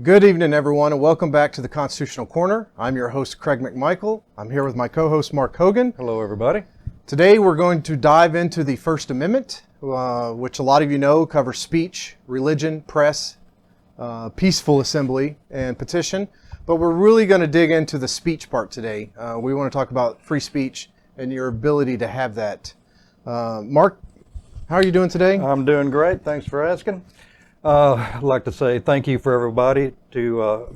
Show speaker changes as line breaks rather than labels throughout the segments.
Good evening, everyone, and welcome back to the Constitutional Corner. I'm your host, Craig McMichael. I'm here with my co-host, Mark Hogan.
Hello, everybody.
Today, we're going to dive into the First Amendment, which a lot of you know covers speech, religion, press, peaceful assembly, and petition. But we're really going to dig into the speech part today. We want to talk about free speech and your ability to have that. Mark, how are you doing today?
I'm doing great. Thanks for asking. I'd like to say thank you for everybody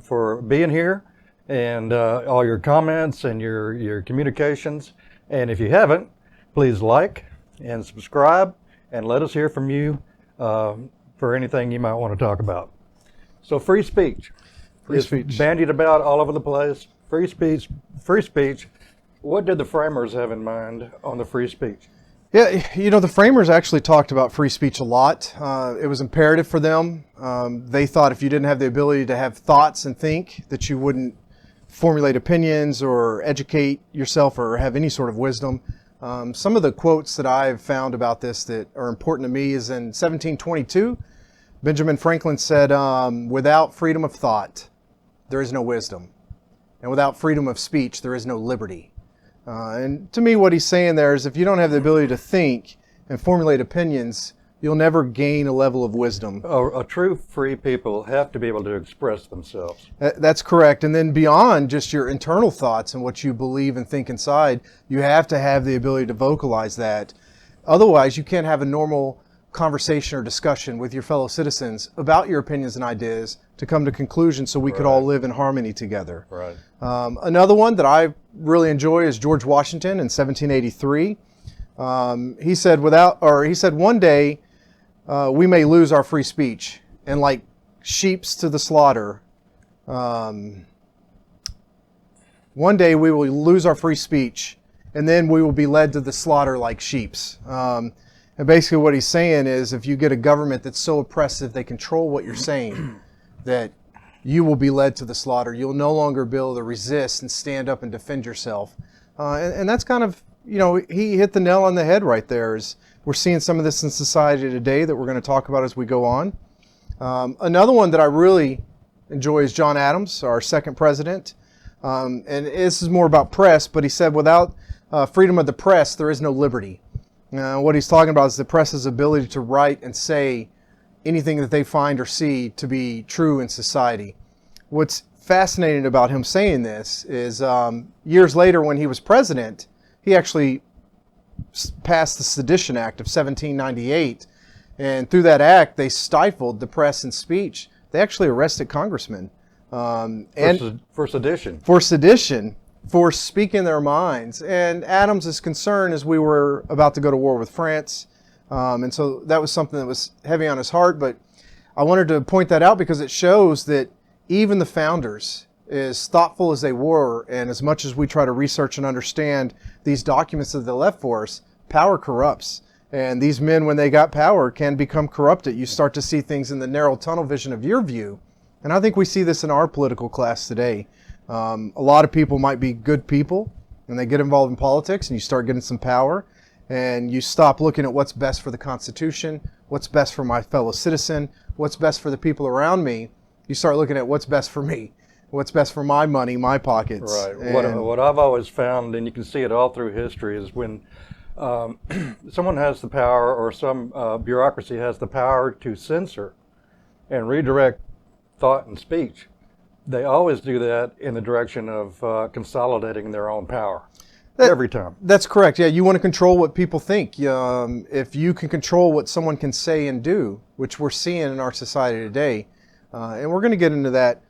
for being here and all your comments and your communications. And if you haven't, please like and subscribe and let us hear from you for anything you might want to talk about. So free speech.
Free
is
speech.
Bandied about all over the place. Free speech. Free speech. What did the framers have in mind on the free speech?
Yeah, you know, the framers actually talked about free speech a lot. It was imperative for them. They thought if you didn't have the ability to have thoughts and think, that you wouldn't formulate opinions or educate yourself or have any sort of wisdom. Some of the quotes that I've found about this that are important to me is in 1722, Benjamin Franklin said, without freedom of thought, there is no wisdom. And without freedom of speech, there is no liberty. And to me, what he's saying there is if you don't have the ability to think and formulate opinions, you'll never gain a level of wisdom.
A true free people have to be able to express themselves.
That's correct. And then beyond just your internal thoughts and what you believe and think inside, you have to have the ability to vocalize that. Otherwise, you can't have a normal conversation or discussion with your fellow citizens about your opinions and ideas to come to conclusions so we could all live in harmony together.
Right.
Another one that I really enjoy is George Washington in 1783. He said, one day we may lose our free speech, and like sheeps to the slaughter, one day we will lose our free speech, and then we will be led to the slaughter like sheeps. And basically what he's saying is if you get a government that's so oppressive they control what you're saying, that you will be led to the slaughter. You'll no longer be able to resist and stand up and defend yourself. And that's kind of, you know, he hit the nail on the head right there. We're seeing some of this in society today that we're going to talk about as we go on. Another one that I really enjoy is John Adams, our second president. And this is more about press, but he said without freedom of the press, there is no liberty. What he's talking about is the press's ability to write and say anything that they find or see to be true in society. What's fascinating about him saying this is years later when he was president, he actually passed the Sedition Act of 1798. And through that act, they stifled the press and speech. They actually arrested congressmen.
For sedition.
For sedition. For speaking their minds. And Adams' concern is we were about to go to war with France. And so that was something that was heavy on his heart. But I wanted to point that out because it shows that even the founders, as thoughtful as they were, and as much as we try to research and understand these documents that they left for us, power corrupts. And these men, when they got power, can become corrupted. You start to see things in the narrow tunnel vision of your view. And I think we see this in our political class today. A lot of people might be good people and they get involved in politics and you start getting some power and you stop looking at what's best for the Constitution, what's best for my fellow citizen, what's best for the people around me. You start looking at what's best for me, what's best for my money, my pockets.
Right. What I've always found, and you can see it all through history, is when someone has the power or some bureaucracy has the power to censor and redirect thought and speech, they always do that in the direction of consolidating their own power. Every time. That's
correct. Yeah, you want to control what people think. If you can control what someone can say and do, which we're seeing in our society today, and we're going to get into that.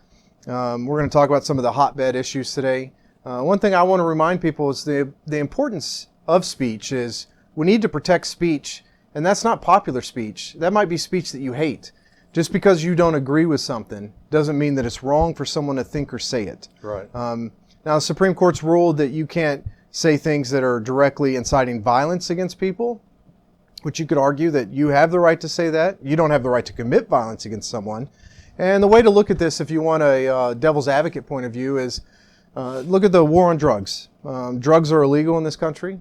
We're going to talk about some of the hotbed issues today. One thing I want to remind people is the importance of speech is we need to protect speech, and that's not popular speech. That might be speech that you hate. Just because you don't agree with something doesn't mean that it's wrong for someone to think or say it.
Right.
Now, the Supreme Court's ruled that you can't say things that are directly inciting violence against people, which you could argue that you have the right to say that. You don't have the right to commit violence against someone. And the way to look at this, if you want a devil's advocate point of view, is look at the war on drugs. Drugs are illegal in this country.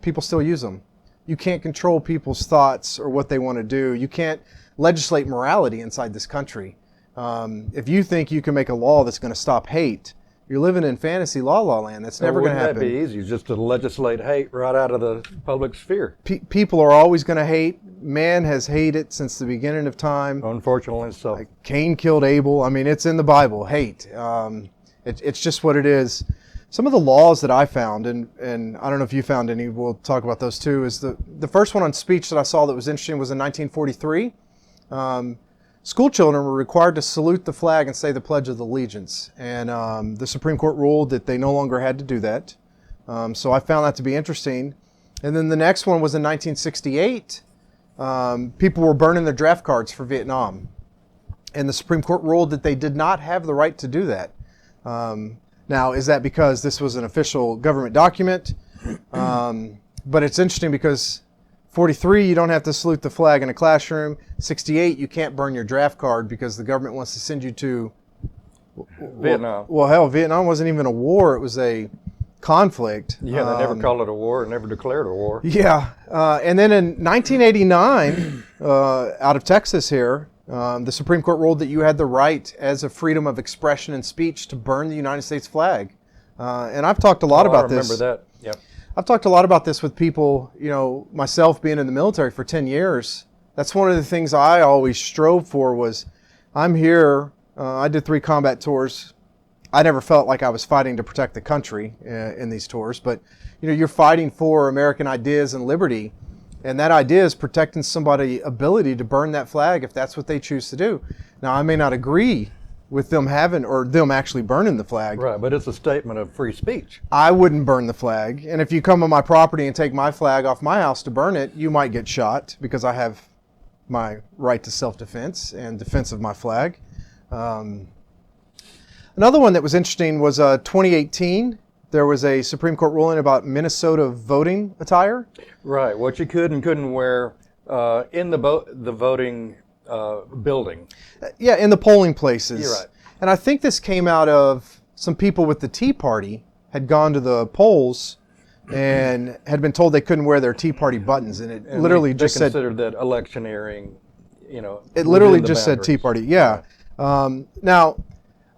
People still use them. You can't control people's thoughts or what they want to do. You can't legislate morality inside this country. If you think you can make a law that's going to stop hate, you're living in fantasy la land. That's never going to happen.
Wouldn't that be easy, just to legislate hate right out of the public sphere?
People are always going to hate. Man has hated since the beginning of time.
Unfortunately so.
Like Cain killed Abel. I mean, it's in the Bible, hate. It's just what it is. Some of the laws that I found, and I don't know if you found any, we'll talk about those too, is the first one on speech that I saw that was interesting was in 1943. School children were required to salute the flag and say the Pledge of Allegiance. And the Supreme Court ruled that they no longer had to do that. So I found that to be interesting. And then the next one was in 1968. People were burning their draft cards for Vietnam. And the Supreme Court ruled that they did not have the right to do that. Now, is that because this was an official government document? But it's interesting because 43, you don't have to salute the flag in a classroom. 68, you can't burn your draft card because the government wants to send you to
Vietnam.
Well, hell, Vietnam wasn't even a war. It was a conflict.
Yeah, they never called it a war, never declared a war.
Yeah. And then in 1989, out of Texas here, the Supreme Court ruled that you had the right as a freedom of expression and speech to burn the United States flag. And I've talked a lot about this.
I remember that, yeah.
I've talked a lot about this with people, myself being in the military for 10 years. That's one of the things I always strove for was, I'm here, I did 3 combat tours. I never felt like I was fighting to protect the country in these tours, but you're fighting for American ideas and liberty, and that idea is protecting somebody's ability to burn that flag if that's what they choose to do. Now, I may not agree with them having or them actually burning the flag.
Right, but it's a statement of free speech.
I wouldn't burn the flag, and if you come on my property and take my flag off my house to burn it, you might get shot because I have my right to self-defense and defense of my flag. Another one that was interesting was 2018. There was a Supreme Court ruling about Minnesota voting attire.
Right, what you could and couldn't wear in the voting building.
Yeah, in the polling places.
You're right.
And I think this came out of some people with the Tea Party had gone to the polls and had been told they couldn't wear their Tea Party buttons, and it literally just said...
They considered that electioneering,
It literally just said Tea Party, yeah. Now,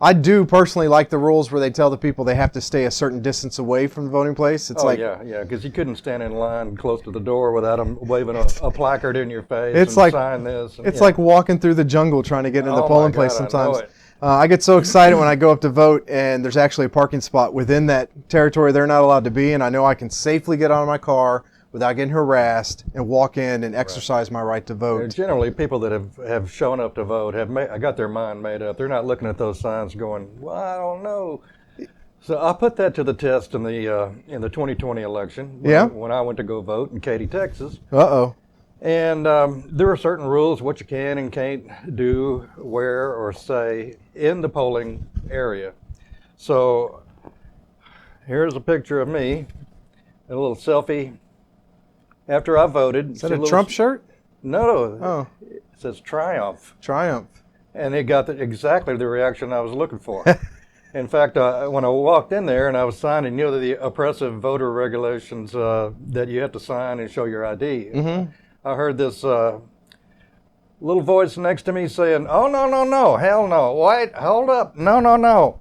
I do personally like the rules where they tell the people they have to stay a certain distance away from the voting place. It's
yeah, because you couldn't stand in line close to the door without them waving a placard in your face
it's
and
like,
sign this. And,
it's like walking through the jungle trying to get into the polling place sometimes.
I know it.
I get so excited when I go up to vote and there's actually a parking spot within that territory they're not allowed to be, and I know I can safely get out of my car without getting harassed and walk in and exercise my right to vote.
Generally, people that have shown up to vote have got their mind made up. They're not looking at those signs going, well, I don't know. So I put that to the test in the 2020 election when I went to go vote in Katy, Texas.
Uh-oh.
And there are certain rules what you can and can't do, wear, or say in the polling area. So here's a picture of me, a little selfie after I voted.
Is that a Trump shirt?
No.
Oh.
It says Triumph.
Triumph.
And it got exactly the reaction I was looking for. In fact, when I walked in there and I was signing, the oppressive voter regulations that you have to sign and show your ID. Mm-hmm. I heard this little voice next to me saying, oh, no, hell no. Wait, hold up. No.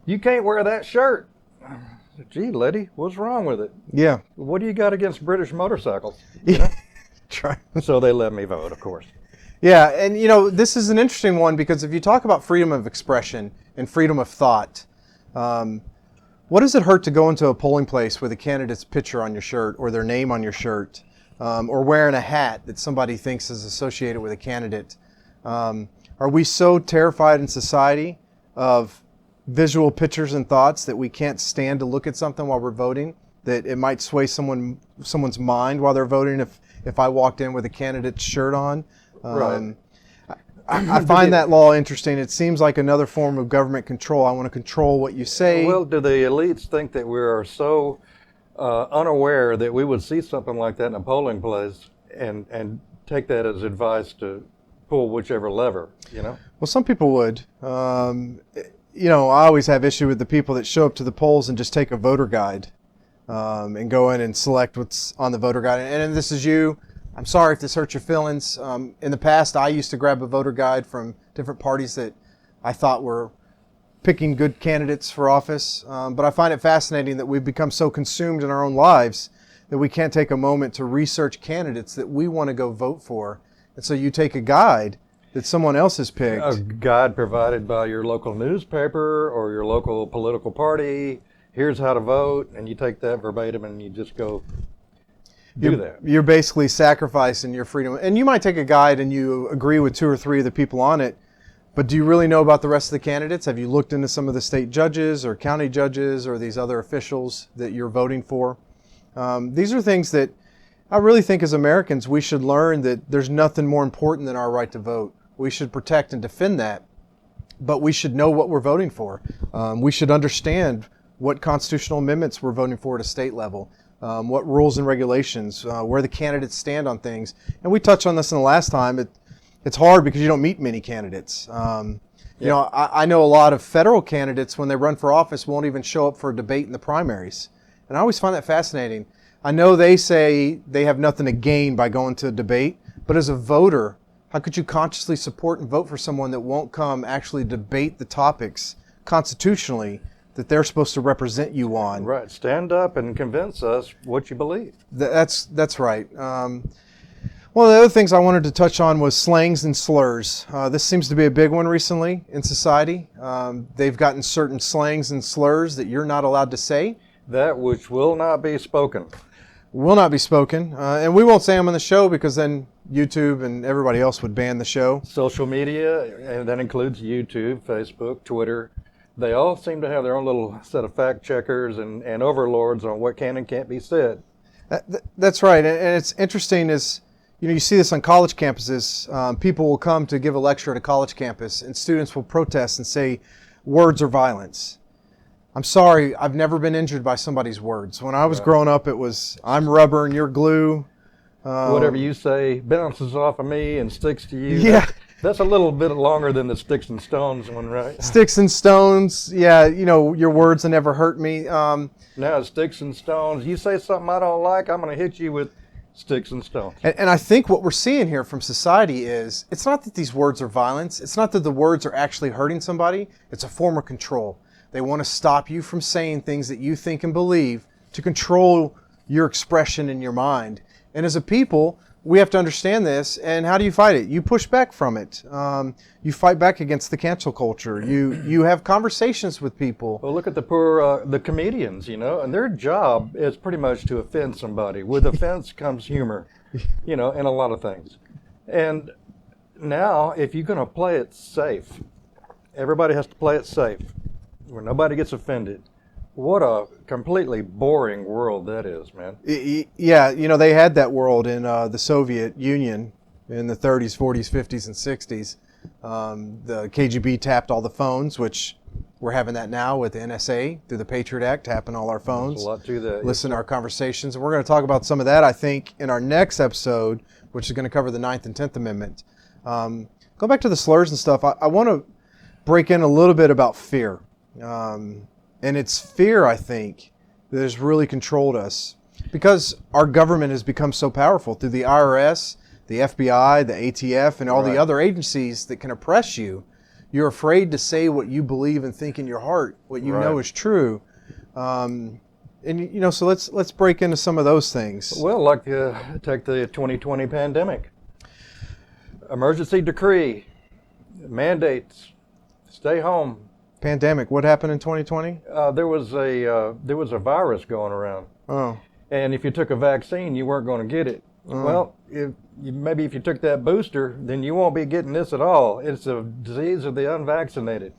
You can't wear that shirt. I said, gee, lady, what's wrong with it?
Yeah.
What do you got against British motorcycles? So they let me vote, of course.
Yeah, and this is an interesting one because if you talk about freedom of expression and freedom of thought, what does it hurt to go into a polling place with a candidate's picture on your shirt or their name on your shirt? Or wearing a hat that somebody thinks is associated with a candidate. Are we so terrified in society of visual pictures and thoughts that we can't stand to look at something while we're voting, that it might sway someone's mind while they're voting if I walked in with a candidate's shirt on?
Right.
I find that law interesting. It seems like another form of government control. I want to control what you say.
Well, do the elites think that we are so unaware that we would see something like that in a polling place and take that as advice to pull whichever lever, Well,
some people would. I always have issue with the people that show up to the polls and just take a voter guide and go in and select what's on the voter guide. And this is you. I'm sorry if this hurts your feelings. In the past, I used to grab a voter guide from different parties that I thought were picking good candidates for office. But I find it fascinating that we've become so consumed in our own lives that we can't take a moment to research candidates that we want to go vote for. And so you take a guide that someone else has picked.
A guide provided by your local newspaper or your local political party. Here's how to vote, and you take that verbatim and you just go do that.
You're basically sacrificing your freedom. And you might take a guide and you agree with 2 or 3 of the people on it, but do you really know about the rest of the candidates? Have you looked into some of the state judges or county judges or these other officials that you're voting for? These are things that I really think as Americans we should learn, that there's nothing more important than our right to vote. We should protect and defend that, but we should know what we're voting for. We should understand what constitutional amendments we're voting for at a state level, what rules and regulations, where the candidates stand on things. And we touched on this in the last time. It's hard because you don't meet many candidates. You know, I know a lot of federal candidates, when they run for office, won't even show up for a debate in the primaries. And I always find that fascinating. I know they say they have nothing to gain by going to a debate, but as a voter, how could you consciously support and vote for someone that won't come actually debate the topics constitutionally that they're supposed to represent you on?
Right. Stand up and convince us what you believe.
That's right. One of the other things I wanted to touch on was slangs and slurs. This seems to be a big one recently in society. They've gotten certain slangs and slurs that you're not allowed to say.
That which will not be spoken.
Will not be spoken. And we won't say them on the show because then YouTube and everybody else would ban the show.
Social media, and that includes YouTube, Facebook, Twitter. They all seem to have their own little set of fact checkers and overlords on what can and can't be said.
That's right. And it's interesting is, you know, you see this on college campuses. People will come to give a lecture at a college campus and students will protest and say words are violence. I'm sorry, I've never been injured by somebody's words. When I was growing up, it was, I'm rubber and you're glue.
Whatever you say bounces off of me and sticks to you.
Yeah.
That's a little bit longer than the sticks and stones one, right?
Sticks and stones. Yeah, you know, your words will never hurt me.
Now, sticks and stones. You say something I don't like, I'm going to hit you with sticks and stones.
And I think what we're seeing here from society is, it's not that these words are violence. It's not that the words are actually hurting somebody. It's a form of control. They want to stop you from saying things that you think and believe to control your expression in your mind. And as a people, we have to understand this. And how do you fight it? You push back from it. You fight back against the cancel culture. You have conversations with people.
Well, look at the comedians, you know, and their job is pretty much to offend somebody. With offense comes humor, you know, and a lot of things. And now, if you're going to play it safe, everybody has to play it safe, where nobody gets offended. What a completely boring world that is, man.
Yeah, you know, they had that world in the Soviet Union in the 30s, 40s, 50s, and 60s. The KGB tapped all the phones, which we're having that now with the NSA through the Patriot Act, tapping all our phones.
There's a lot to that.
Listen to our conversations. And we're going to talk about some of that, I think, in our next episode, which is going to cover the 9th and 10th Amendment. Go back to the slurs and stuff. I want to break in a little bit about fear. And it's fear, I think, that has really controlled us, because our government has become so powerful through the IRS, the FBI, the ATF, and all the other agencies that can oppress you. You're afraid to say what you believe and think in your heart, what you know is true. And you know, so let's break into some of those things.
Well, like take the 2020 pandemic, emergency decree, mandates, stay home.
Pandemic. What happened in 2020?
There was a virus going around.
Oh.
And if you took a vaccine, you weren't going to get it. Well, maybe if you took that booster, then you won't be getting this at all. It's a disease of the unvaccinated.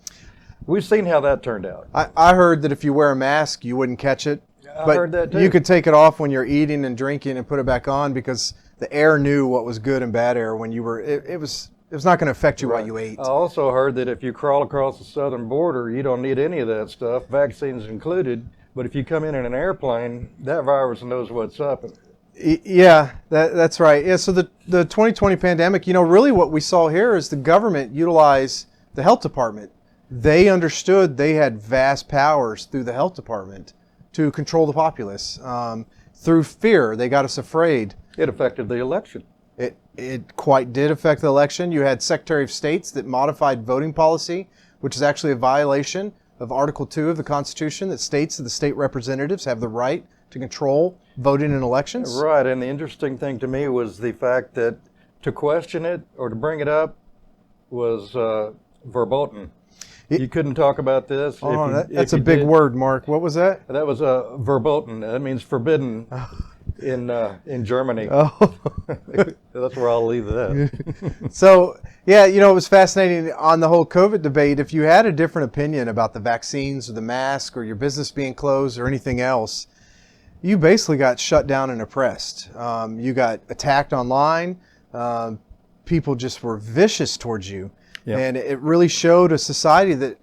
We've seen how that turned out.
I heard that if you wear a mask, you wouldn't catch it.
I heard that too.
You could take it off when you're eating and drinking and put it back on, because the air knew what was good and bad air when you were. It was not going to affect you while you ate.
I also heard that if you crawl across the southern border, you don't need any of that stuff, vaccines included. But if you come in an airplane, that virus knows what's up.
Yeah, that's right. Yeah, so the 2020 pandemic, you know, really what we saw here is the government utilize the health department. They understood they had vast powers through the health department to control the populace. Through fear, they got us afraid.
It affected the election.
It quite did affect the election. You had Secretary of States that modified voting policy which is actually a violation of Article 2 of the Constitution that states that the state representatives have the right to control voting in elections.
Right, and the interesting thing to me was the fact that to question it or to bring it up was verboten. You couldn't talk about this.
Oh, that's a big word, Mark. What was that?
That was verboten. That means forbidden in Germany.
Oh.
That's where I'll leave that.
So, yeah, you know, it was fascinating on the whole COVID debate. If you had a different opinion about the vaccines or the mask or your business being closed or anything else, you basically got shut down and oppressed. You got attacked online. People just were vicious towards you. Yep. And it really showed a society that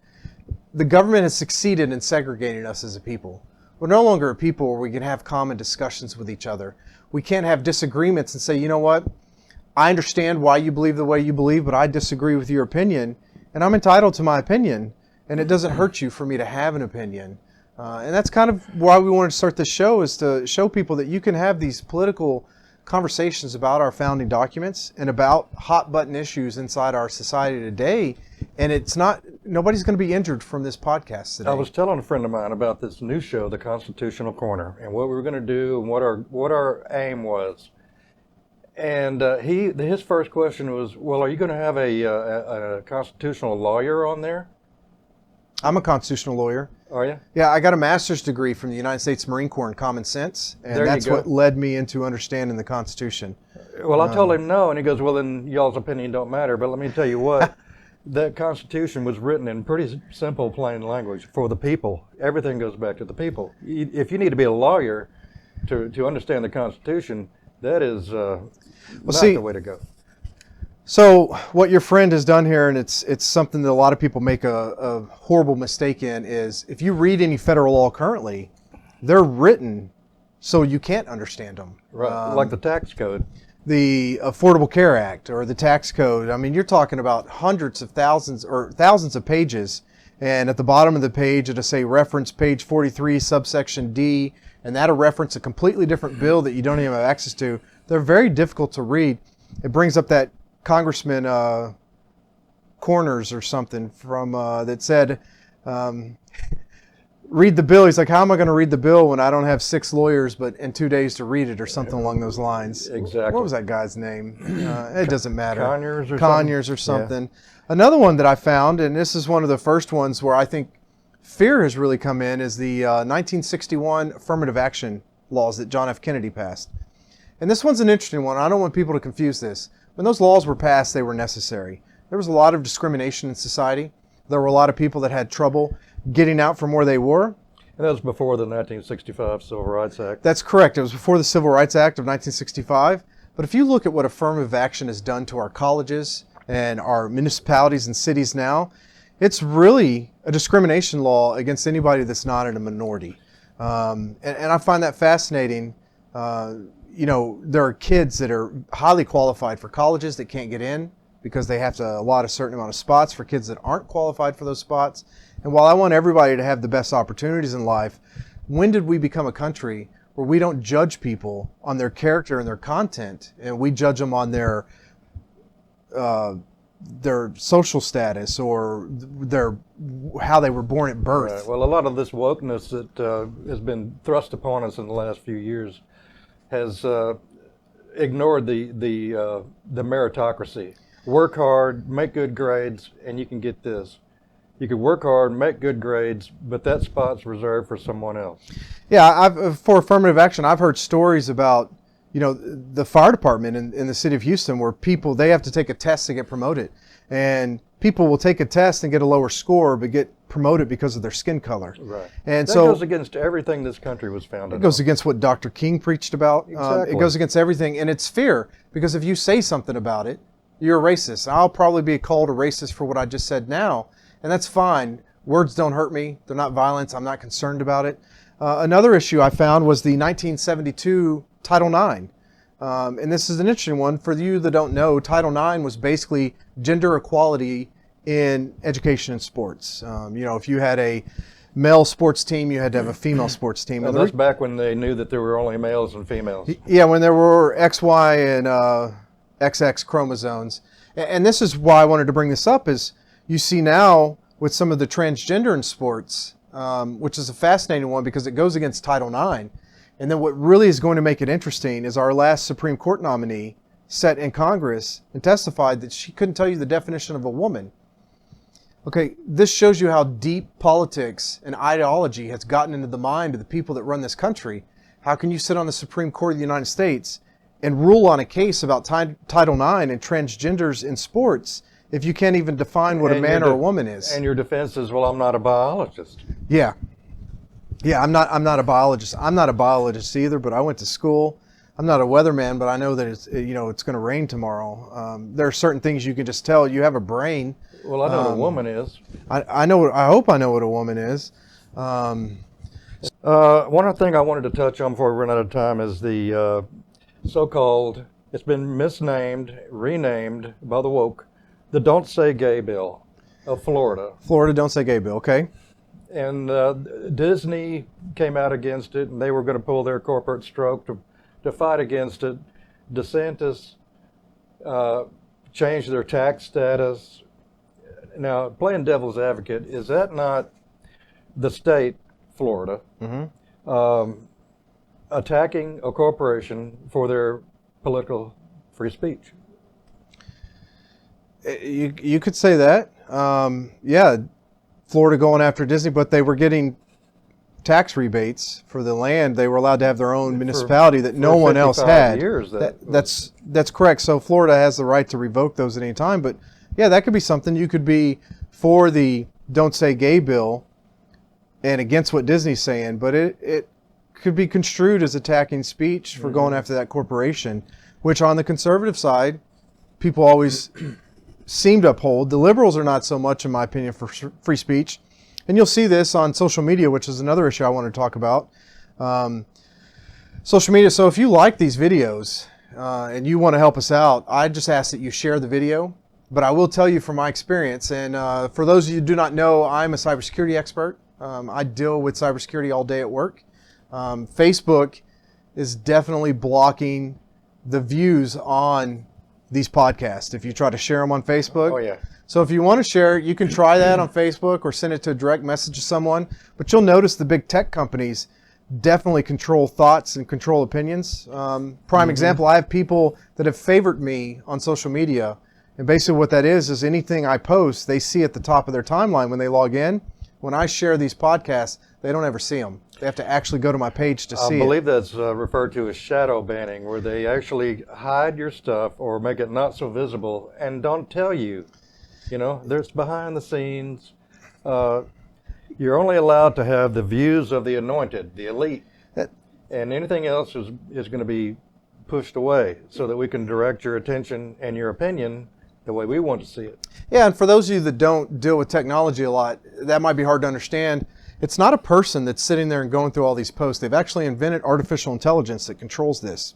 the government has succeeded in segregating us as a people. We're no longer a people where we can have common discussions with each other. We can't have disagreements and say, you know what, I understand why you believe the way you believe, but I disagree with your opinion, and I'm entitled to my opinion, and it doesn't hurt you for me to have an opinion. And that's kind of why we wanted to start this show, is to show people that you can have these political conversations about our founding documents and about hot button issues inside our society today, and it's not, nobody's going to be injured from this podcast today.
I was telling a friend of mine about this new show, The Constitutional Corner, and what we were going to do and what our aim was. And his first question was, well, are you going to have a constitutional lawyer on there?
I'm a constitutional lawyer.
Are you?
Yeah, I got a master's degree from the United States Marine Corps in common sense, and that's what led me into understanding the Constitution.
Well, I told him no, and he goes, well, then y'all's opinion don't matter. But let me tell you what, that Constitution was written in pretty simple, plain language for the people. Everything goes back to the people. If you need to be a lawyer to understand the Constitution, that is the way to go.
So what your friend has done here, and it's something that a lot of people make a horrible mistake in, is if you read any federal law currently, they're written so you can't understand them.
Right, like the tax code.
The Affordable Care Act or the tax code. I mean, you're talking about hundreds of thousands or thousands of pages, and at the bottom of the page it'll say reference page 43 subsection D, and that'll reference a completely different bill that you don't even have access to. They're very difficult to read. It brings up that Congressman Corners or something from that said, read the bill. He's like, how am I going to read the bill when I don't have 6 lawyers but in 2 days to read it, or something along those lines.
Exactly.
What was that guy's name? It doesn't matter.
Conyers
or something. Yeah. Another one that I found, and this is one of the first ones where I think fear has really come in, is the 1961 affirmative action laws that John F. Kennedy passed. And this one's an interesting one. I don't want people to confuse this. When those laws were passed, they were necessary. There was a lot of discrimination in society. There were a lot of people that had trouble getting out from where they were.
And that was before the 1965 Civil Rights Act.
That's correct. It was before the Civil Rights Act of 1965. But if you look at what affirmative action has done to our colleges and our municipalities and cities now, it's really a discrimination law against anybody that's not in a minority. And I find that fascinating. You know, there are kids that are highly qualified for colleges that can't get in because they have to allot a certain amount of spots for kids that aren't qualified for those spots. And while I want everybody to have the best opportunities in life, when did we become a country where we don't judge people on their character and their content, and we judge them on their social status or how they were born at birth?
Right. Well, a lot of this wokeness that has been thrust upon us in the last few years has ignored the meritocracy. Work hard, make good grades, and you can get this. You could work hard, make good grades, but that spot's reserved for someone else.
Yeah, for affirmative action, I've heard stories about, you know, the fire department in the city of Houston where people, they have to take a test to get promoted. And people will take a test and get a lower score, but get promoted because of their skin color.
Right.
And
that
so
goes against everything this country was founded on.
It goes against what Dr. King preached about.
Exactly.
It goes against everything, and it's fear, because if you say something about it, you're a racist. I'll probably be called a racist for what I just said now, and that's fine. Words don't hurt me. They're not violence. I'm not concerned about it. Another issue I found was the 1972 Title IX. And this is an interesting one. For you that don't know, Title IX was basically gender equality in education and sports. You know, if you had a male sports team, you had to have a female sports team.
Well, that's back when they knew that there were only males and females.
Yeah, when there were XY and XX chromosomes. And this is why I wanted to bring this up, is you see now with some of the transgender in sports, which is a fascinating one because it goes against Title IX. And then what really is going to make it interesting is our last Supreme Court nominee sat in Congress and testified that she couldn't tell you the definition of a woman. Okay, this shows you how deep politics and ideology has gotten into the mind of the people that run this country. How can you sit on the Supreme Court of the United States and rule on a case about Title IX and transgenders in sports if you can't even define what a man or a woman is?
And your defense is, well, I'm not a biologist.
Yeah. Yeah, I'm not a biologist. I'm not a biologist either, but I went to school. I'm not a weatherman, but I know that it's going to rain tomorrow. There are certain things you can just tell. You have a brain.
Well, I know what a woman is.
I know. I hope I know what a woman is.
One other thing I wanted to touch on before we run out of time is the so-called, it's been misnamed, renamed by the woke, the Don't Say Gay Bill of Florida.
Florida Don't Say Gay Bill, okay.
And Disney came out against it, and they were going to pull their corporate stroke to fight against it. DeSantis changed their tax status. Now, playing devil's advocate, is that not the state, Florida, attacking a corporation for their political free speech?
You could say that. Yeah, Florida going after Disney, but they were getting tax rebates for the land. They were allowed to have their own municipality that no one else had.
Years
that's correct. So Florida has the right to revoke those at any time. But yeah, that could be something. You could be for the Don't Say Gay bill and against what Disney's saying, but it could be construed as attacking speech for going after that corporation, which on the conservative side, people always seem to uphold. The liberals are not so much, in my opinion, for free speech. And you'll see this on social media, which is another issue I want to talk about. Social media. So if you like these videos and you want to help us out, I just ask that you share the video. But I will tell you from my experience, and for those of you who do not know, I'm a cybersecurity expert. I deal with cybersecurity all day at work. Facebook is definitely blocking the views on these podcasts if you try to share them on Facebook.
Oh, yeah.
So if you want to share it, you can try that on Facebook or send it to a direct message to someone. But you'll notice the big tech companies definitely control thoughts and control opinions. Prime example, I have people that have favored me on social media. And basically what that is anything I post, they see at the top of their timeline when they log in. When I share these podcasts, they don't ever see them. They have to actually go to my page to see it.
I believe that's referred to as shadow banning, where they actually hide your stuff or make it not so visible and don't tell you. You know, there's behind the scenes. You're only allowed to have the views of the anointed, the elite. And anything else is going to be pushed away so that we can direct your attention and your opinion the way we want to see it.
Yeah, and for those of you that don't deal with technology a lot, that might be hard to understand. It's not a person that's sitting there and going through all these posts. They've actually invented artificial intelligence that controls this.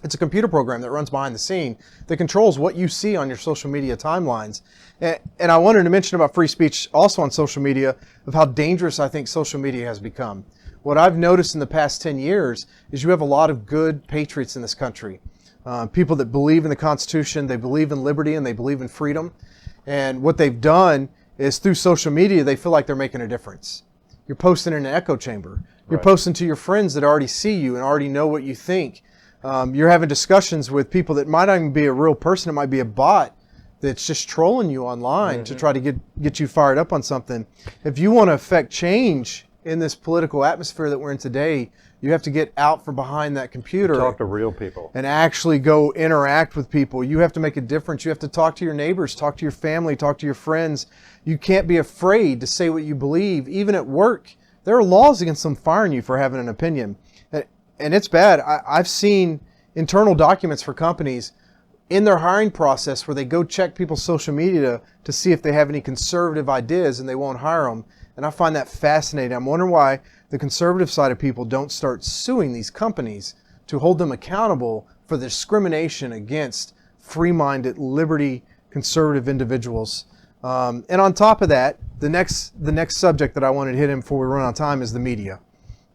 It's a computer program that runs behind the scene that controls what you see on your social media timelines. And I wanted to mention about free speech also on social media of how dangerous I think social media has become. What I've noticed in the past 10 years is you have a lot of good patriots in this country. People that believe in the Constitution, they believe in liberty, and they believe in freedom. And what they've done is through social media, they feel like they're making a difference. You're posting in an echo chamber. You're posting to your friends that already see you and already know what you think. You're having discussions with people that might not even be a real person. It might be a bot that's just trolling you online to try to get you fired up on something. If you want to affect change in this political atmosphere that we're in today, you have to get out from behind that computer.
Talk to real people.
And actually go interact with people. You have to make a difference. You have to talk to your neighbors, talk to your family, talk to your friends. You can't be afraid to say what you believe. Even at work, there are laws against them firing you for having an opinion. And it's bad. I've seen internal documents for companies in their hiring process where they go check people's social media to see if they have any conservative ideas and they won't hire them. And I find that fascinating. I'm wondering why the conservative side of people don't start suing these companies to hold them accountable for the discrimination against free-minded, liberty, conservative individuals. And on top of that, the next subject that I wanted to hit in before we run out of time is the media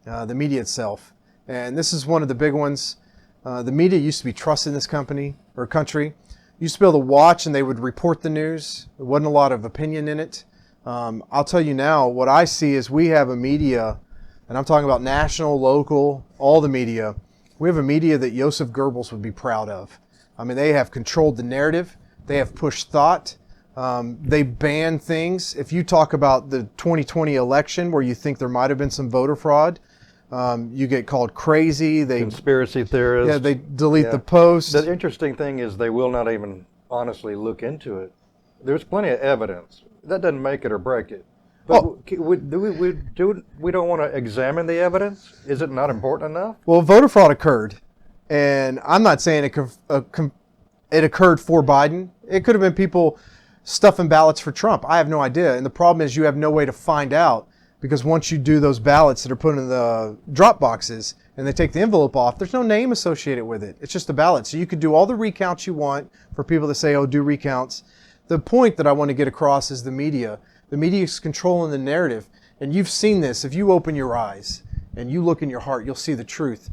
itself. And this is one of the big ones. The media used to be trusted in this country. You used to be able to watch and they would report the news. There wasn't a lot of opinion in it. I'll tell you now, what I see is we have a media, and I'm talking about national, local, all the media. We have a media that Joseph Goebbels would be proud of. I mean, they have controlled the narrative. They have pushed thought. They ban things. If you talk about the 2020 election where you think there might have been some voter fraud, you get called crazy.
Conspiracy theorists.
Yeah, they delete the post.
The interesting thing is they will not even honestly look into it. There's plenty of evidence. That doesn't make it or break it. But we don't want to examine the evidence? Is it not important enough?
Well, voter fraud occurred, and I'm not saying it occurred for Biden. It could have been people stuffing ballots for Trump. I have no idea. And the problem is you have no way to find out, because once you do those ballots that are put in the drop boxes and they take the envelope off, there's no name associated with it. It's just a ballot. So you could do all the recounts you want for people that say, oh, do recounts. The point that I want to get across is the media. The media is controlling the narrative. And you've seen this. If you open your eyes and you look in your heart, you'll see the truth.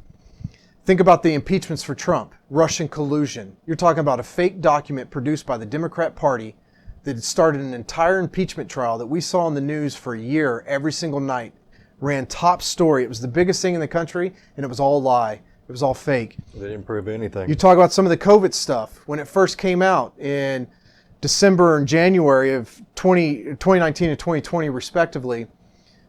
Think about the impeachments for Trump, Russian collusion. You're talking about a fake document produced by the Democrat Party that had started an entire impeachment trial that we saw on the news for a year every single night. Ran top story. It was the biggest thing in the country, and it was all lie. It was all fake.
They didn't prove anything.
You talk about some of the COVID stuff. When it first came out in December and January of 2019 and 2020 respectively,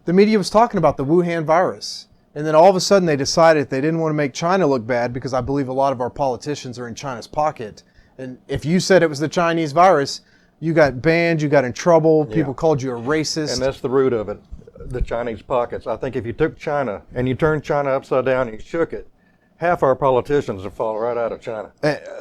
the media was talking about the Wuhan virus. And then all of a sudden they decided they didn't want to make China look bad, because I believe a lot of our politicians are in China's pocket. And if you said it was the Chinese virus, you got banned, you got in trouble, people called you a racist.
And that's the root of it, the Chinese pockets. I think if you took China and you turned China upside down and you shook it, half our politicians would fall right out of China.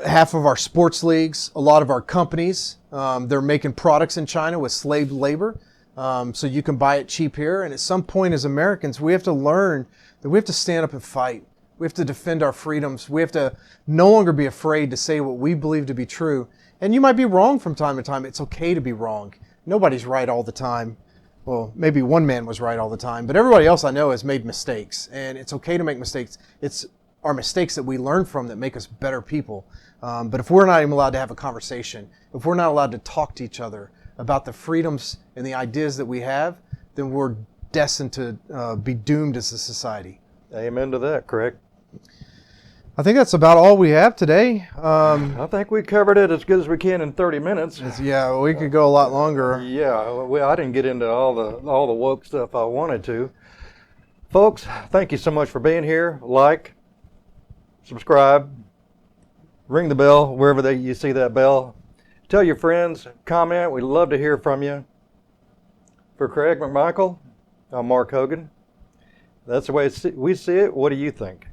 Half of our sports leagues, a lot of our companies, they're making products in China with slave labor, so you can buy it cheap here. And at some point as Americans, we have to learn that we have to stand up and fight. We have to defend our freedoms. We have to no longer be afraid to say what we believe to be true. And you might be wrong from time to time. It's okay to be wrong. Nobody's right all the time. Well, maybe one man was right all the time, but everybody else I know has made mistakes. And it's okay to make mistakes. It's our mistakes that we learn from that make us better people. But if we're not even allowed to have a conversation, if we're not allowed to talk to each other about the freedoms and the ideas that we have, then we're destined to be doomed as a society.
Amen to that, correct?
I think that's about all we have today.
I think we covered it as good as we can in 30 minutes.
Yeah, we could go a lot longer.
Yeah, well, I didn't get into all the woke stuff I wanted to. Folks, thank you so much for being here. Like, subscribe, ring the bell wherever you see that bell. Tell your friends, comment. We'd love to hear from you. For Craig McMichael, I'm Mark Hogan. That's the way we see it. What do you think?